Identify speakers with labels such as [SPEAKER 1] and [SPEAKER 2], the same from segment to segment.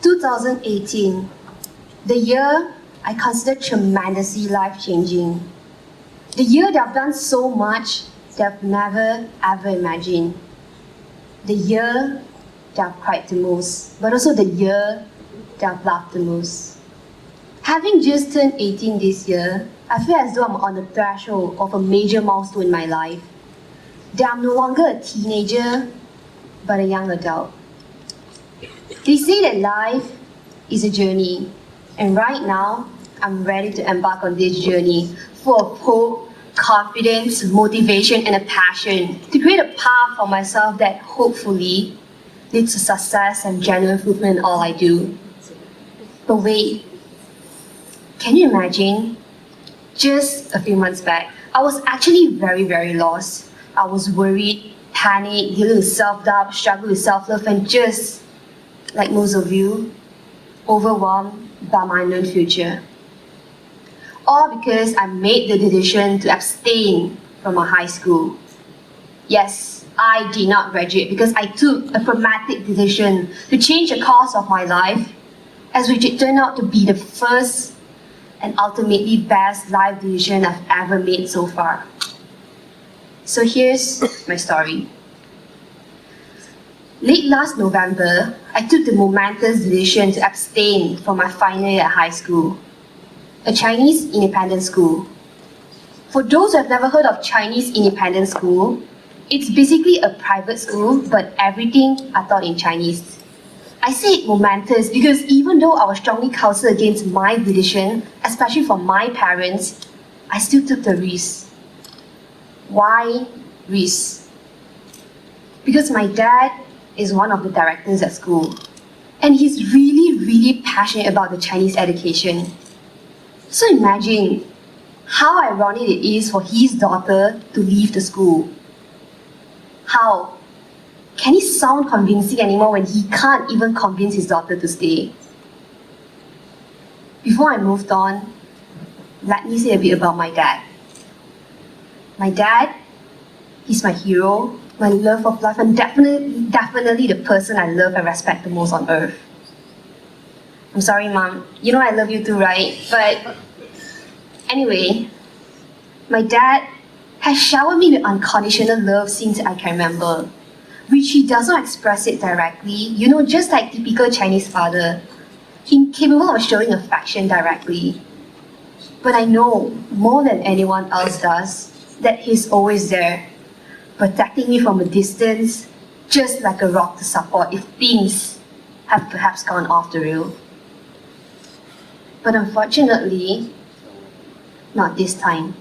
[SPEAKER 1] 2018, the year I consider tremendously life-changing. The year that I've done so much that I've never ever imagined. The year that I've cried the most, but also the year that I've laughed the most. Having just turned 18 this year, I feel as though I'm on the threshold of a major milestone in my life. That I'm no longer a teenager, but a young adult. They say that life is a journey, and right now, I'm ready to embark on this journey full of hope, confidence, motivation, and a passion to create a path for myself that hopefully leads to success and genuine fulfillment in all I do. But wait, can you imagine? Just a few months back, I was actually very lost. I was worried, panicked, dealing with self-doubt, struggling with self-love, and just, like most of you, overwhelmed by my unknown future. All because I made the decision to abstain from my high school. Yes, I did not graduate because I took a pragmatic decision to change the course of my life, as which it turned out to be the first and ultimately best life decision I've ever made so far. So here's my story. Late last November, I took the momentous decision to abstain from my final year at high school, a Chinese independent school. For those who have never heard of Chinese independent school, it's basically a private school, but everything are taught in Chinese. I say it momentous because even though I was strongly counseled against my decision, especially from my parents, I still took the risk. Why risk? Because my dad is one of the directors at school, and he's really passionate about the Chinese education. So imagine how ironic it is for his daughter to leave the school. How? Can he sound convincing anymore when he can't even convince his daughter to stay? Before I moved on, let me say a bit about my dad. My dad, he's my hero, my love of life, and definitely the person I love and respect the most on earth. I'm sorry, Mom. You know I love you too, right? But anyway, my dad has showered me with unconditional love since I can remember, which he does not express it directly, just like typical Chinese father, incapable of showing affection directly. But I know, more than anyone else does, that he's always there, protecting me from a distance, just like a rock to support if things have perhaps gone off the rail. But unfortunately, not this time.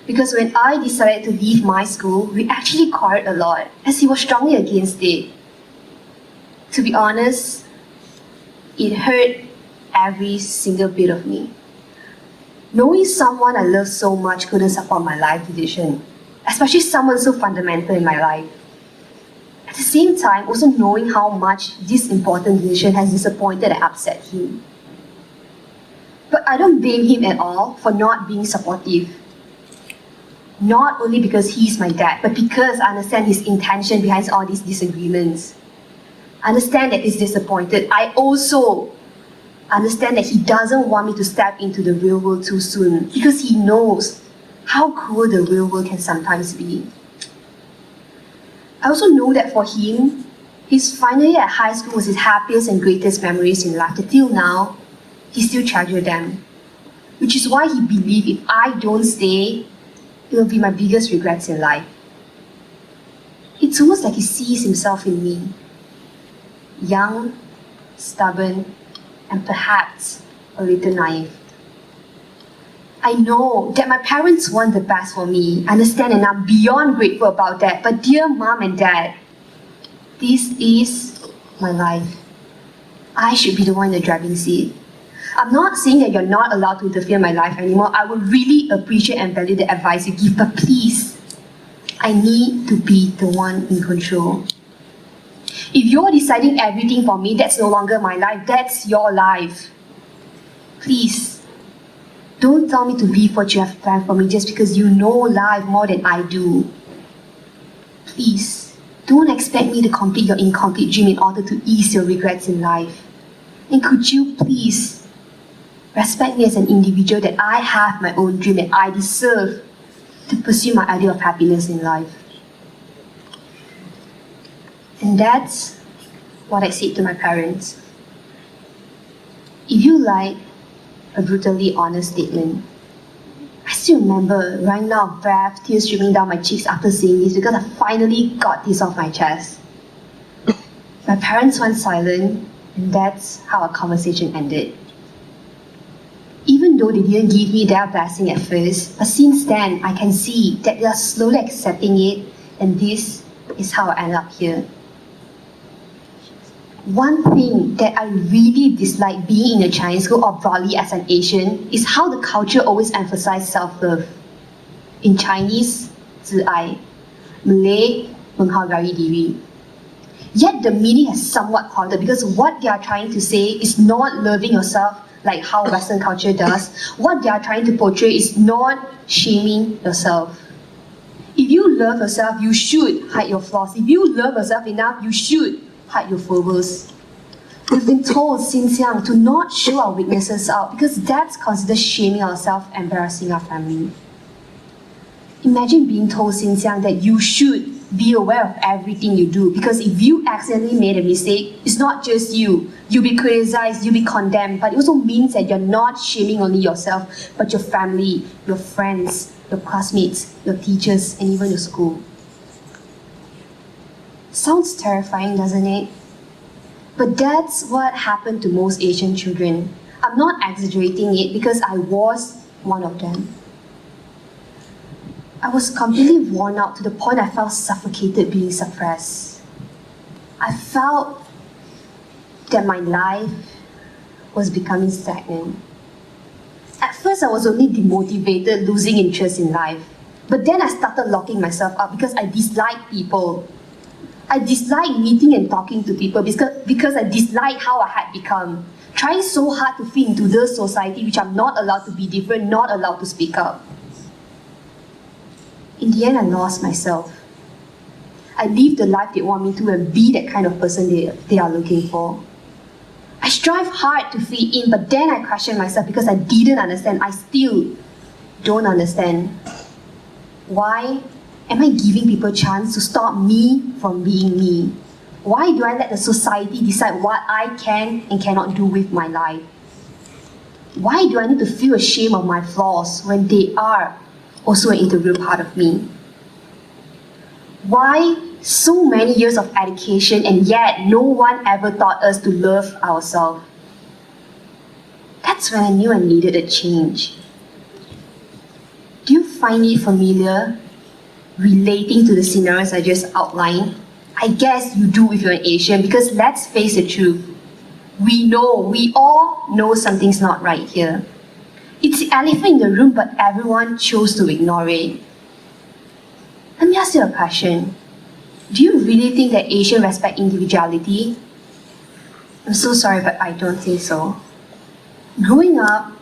[SPEAKER 1] Because when I decided to leave my school, we actually quarreled a lot, as he was strongly against it. To be honest, it hurt every single bit of me. Knowing someone I love so much couldn't support my life decision, especially someone so fundamental in my life. At the same time, also knowing how much this important decision has disappointed and upset him. But I don't blame him at all for not being supportive. Not only because he's my dad, but because I understand his intention behind all these disagreements. I understand that he's disappointed. I also understand that he doesn't want me to step into the real world too soon, because he knows how cruel the real world can sometimes be. I also know that for him, his final year at high school was his happiest and greatest memories in life. Till now, he still treasures them. Which is why he believes if I don't stay, it will be my biggest regrets in life. It's almost like he sees himself in me. Young, stubborn, and perhaps a little naive. I know that my parents want the best for me, understand, and I'm beyond grateful about that. But dear Mom and Dad, this is my life. I should be the one in the driving seat. I'm not saying that you're not allowed to interfere in my life anymore. I would really appreciate and value the advice you give, but please, I need to be the one in control. If you're deciding everything for me, that's no longer my life, that's your life. Please, don't tell me to leave what you have planned for me just because you know life more than I do. Please, don't expect me to complete your incomplete dream in order to ease your regrets in life. And could you please respect me as an individual, that I have my own dream and I deserve to pursue my idea of happiness in life. And that's what I said to my parents. If you like a brutally honest statement, I still remember running out of breath, tears streaming down my cheeks after saying this, because I finally got this off my chest. My parents went silent, and that's how our conversation ended. Even though they didn't give me their blessing at first, but since then, I can see that they are slowly accepting it, and this is how I end up here. One thing that I really dislike being in a Chinese school or broadly as an Asian is how the culture always emphasizes self-love. In Chinese, 自爱, Malay, menghargai diri. Yet the meaning has somewhat clouded, because what they are trying to say is not loving yourself like how Western culture does. What they are trying to portray is not shaming yourself. If you love yourself, you should hide your flaws. If you love yourself enough, you should hide your foibles. We've been told since young to not show our weaknesses out, because that's considered shaming ourselves, embarrassing our family. Imagine being told since young that you should be aware of everything you do, because if you accidentally made a mistake, it's not just you. You'll be criticized, you'll be condemned, but it also means that you're not shaming only yourself, but your family, your friends, your classmates, your teachers, and even your school. Sounds terrifying, doesn't it? But that's what happened to most Asian children. I'm not exaggerating it, because I was one of them. I was completely worn out to the point I felt suffocated being suppressed. I felt that my life was becoming stagnant. At first, I was only demotivated, losing interest in life. But then I started locking myself up because I disliked people. I disliked meeting and talking to people because I disliked how I had become. Trying so hard to fit into the society which I'm not allowed to be different, not allowed to speak up. In the end, I lost myself. I lived the life they want me to and be that kind of person they are looking for. I strive hard to fit in, but then I questioned myself because I didn't understand. I still don't understand. Why am I giving people a chance to stop me from being me? Why do I let the society decide what I can and cannot do with my life? Why do I need to feel ashamed of my flaws when they are also an integral part of me? Why so many years of education and yet no one ever taught us to love ourselves? That's when I knew I needed a change. Do you find it familiar relating to the scenarios I just outlined? I guess you do if you're an Asian, because let's face the truth. We all know something's not right here. It's the elephant in the room, but everyone chose to ignore it. Let me ask you a question. Do you really think that Asians respect individuality? I'm so sorry, but I don't think so. Growing up,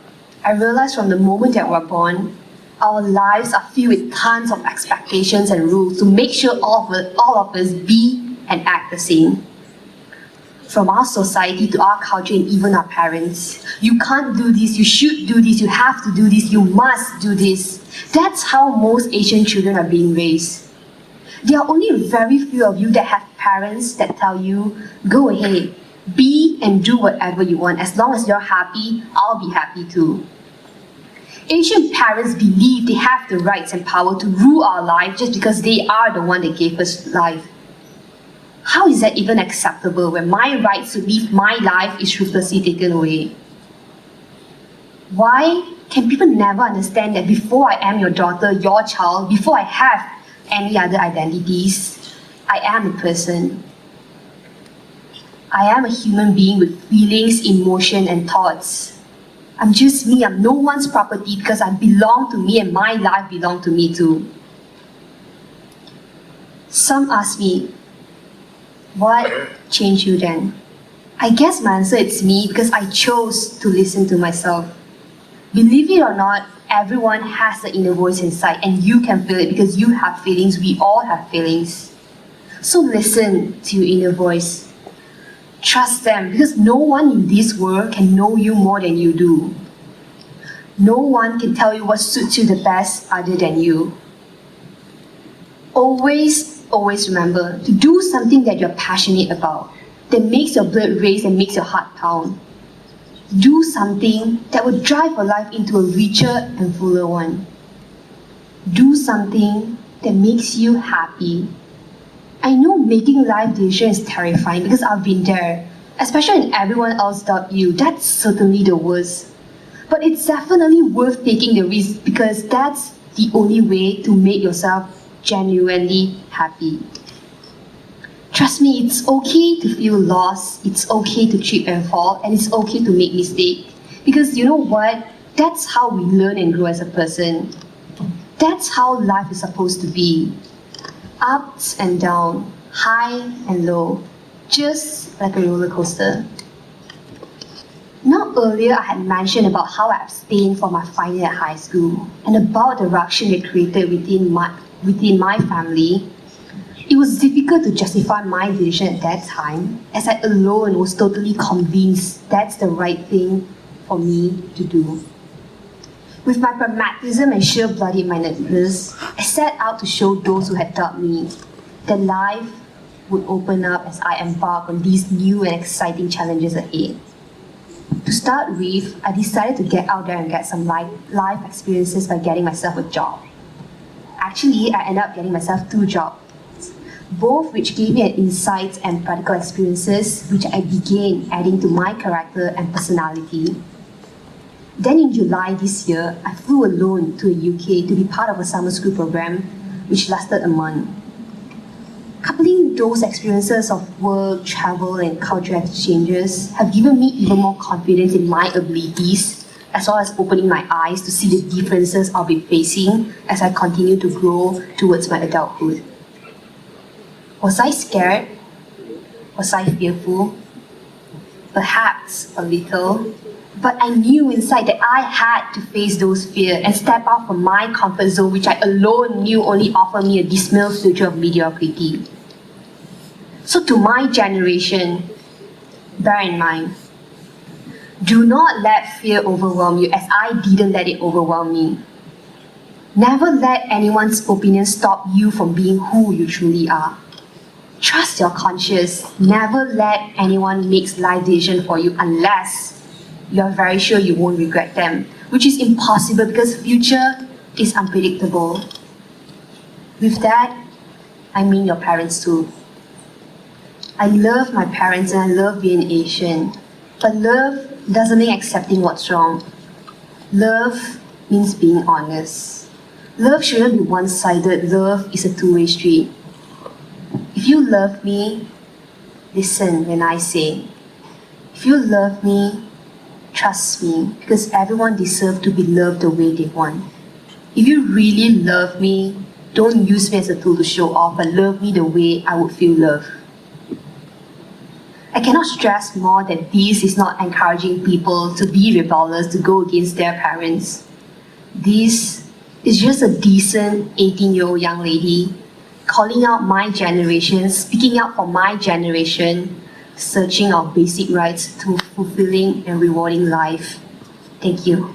[SPEAKER 1] I realized from the moment that we're born, our lives are filled with tons of expectations and rules to make sure all of us be and act the same. From our society to our culture and even our parents. You can't do this, you should do this, you have to do this, you must do this. That's how most Asian children are being raised. There are only very few of you that have parents that tell you, go ahead, be and do whatever you want. As long as you're happy, I'll be happy too. Asian parents believe they have the rights and power to rule our life just because they are the one that gave us life. How is that even acceptable when my rights to live my life is ruthlessly taken away? Why can people never understand that before I am your daughter, your child, before I have any other identities, I am a person? I am a human being with feelings, emotion, and thoughts. I'm just me, I'm no one's property because I belong to me and my life belongs to me too. Some ask me, what changed you then? I guess my answer is me, because I chose to listen to myself. Believe it or not, everyone has the inner voice inside and you can feel it because you have feelings, we all have feelings. So listen to your inner voice. Trust them because no one in this world can know you more than you do. No one can tell you what suits you the best other than you. Always remember to do something that you're passionate about, that makes your blood race and makes your heart pound. Do something that will drive your life into a richer and fuller one. Do something that makes you happy. I know making life decisions is terrifying because I've been there, especially when everyone else doubt you. That's certainly the worst. But it's definitely worth taking the risk because that's the only way to make yourself genuinely happy. Trust me, it's okay to feel lost, it's okay to trip and fall, and it's okay to make mistakes. Because you know what? That's how we learn and grow as a person. That's how life is supposed to be. Ups and downs, high and low, just like a roller coaster. Now earlier I had mentioned about how I abstained from my final year at high school and about the ruction it created within my family. It was difficult to justify my decision at that time, as I alone was totally convinced that's the right thing for me to do. With my pragmatism and sheer bloody-mindedness, I set out to show those who had doubted me that life would open up as I embark on these new and exciting challenges ahead. To start with, I decided to get out there and get some life experiences by getting myself a job. Actually, I ended up getting myself 2 jobs, both which gave me an insight and practical experiences which I began adding to my character and personality. Then in July this year, I flew alone to the UK to be part of a summer school program which lasted a month. Coupling those experiences of work, travel, and cultural exchanges have given me even more confidence in my abilities, as well as opening my eyes to see the differences I'll be facing as I continue to grow towards my adulthood. Was I scared? Was I fearful? Perhaps a little, but I knew inside that I had to face those fears and step out from my comfort zone, which I alone knew only offered me a dismal future of mediocrity. So to my generation, bear in mind, do not let fear overwhelm you as I didn't let it overwhelm me. Never let anyone's opinion stop you from being who you truly are. Trust your conscience. Never let anyone make life decisions for you unless you're very sure you won't regret them, which is impossible because future is unpredictable. With that, I mean your parents too. I love my parents and I love being Asian, but love doesn't mean accepting what's wrong. Love means being honest. Love shouldn't be one-sided. Love is a two-way street. If you love me, listen when I say. If you love me, trust me, because everyone deserves to be loved the way they want. If you really love me, don't use me as a tool to show off, but love me the way I would feel loved. I cannot stress more that this is not encouraging people to be rebellious, to go against their parents. This is just a decent 18-year-old young lady calling out my generation, speaking out for my generation, searching our basic rights to fulfilling and rewarding life. Thank you.